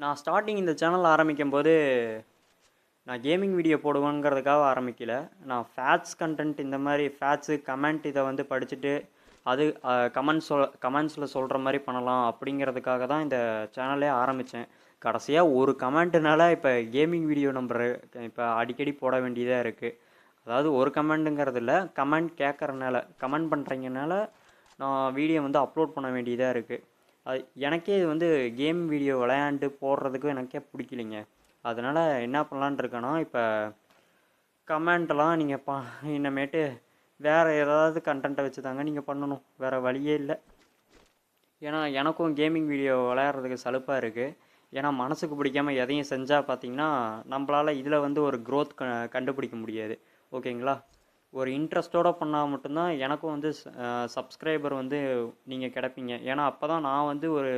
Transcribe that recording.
நான் ஸ்டார்டிங் இந்த சேனல் ஆரம்பிக்கும்போது, நான் கேமிங் வீடியோ போடுவேங்கிறதுக்காக ஆரம்பிக்கல. நான் ஃபேக்ட்ஸ் கன்டென்ட் இந்த மாரி ஃபேக்ட்ஸு, கமெண்ட் இத வந்து படிச்சுட்டு, அது கமெண்ட்ஸில் சொல்கிற மாதிரி பண்ணலாம் அப்படிங்கிறதுக்காக தான் இந்த சேனலே ஆரம்பித்தேன். கடைசியாக ஒரு கமெண்ட்டுனால இப்போ கேமிங் வீடியோ இப்போ அடிக்கடி போட வேண்டியதாக இருக்குது. அதாவது ஒரு கமெண்ட்டுங்கிறது இல்லை, கமெண்ட் கேட்குறனால, கமெண்ட் பண்ணுறீங்கனால நான் வீடியோ வந்து அப்லோட் பண்ண வேண்டியதாக இருக்குது. அது எனக்கே இது வந்து கேம் வீடியோ விளையாண்டு போடுறதுக்கும் எனக்கே பிடிக்கலிங்க. அதனால் என்ன பண்ணலான்னு இருக்கேன்னா, இப்போ கமெண்ட்லாம் நீங்கள் இனிமேட்டு வேறு ஏதாவது கண்டென்ட்டை வச்சு தாங்க நீங்கள் பண்ணணும், வேறு வழியே இல்லை. ஏன்னா எனக்கும் கேமிங் வீடியோ விளையாடுறதுக்கு சலுப்பாக இருக்குது. ஏன்னா மனசுக்கு பிடிக்காமல் எதையும் செஞ்சால் பார்த்தீங்கன்னா நம்மளால் இதில் வந்து ஒரு க்ரோத் கண்டுபிடிக்க முடியாது. ஓகேங்களா? ஒரு இன்ட்ரெஸ்ட்டோடு பண்ணால் மட்டும்தான் எனக்கும் வந்து சப்ஸ்கிரைபர் வந்து நீங்கள் கிடைப்பீங்க. ஏன்னா அப்போ தான் நான் வந்து ஒரு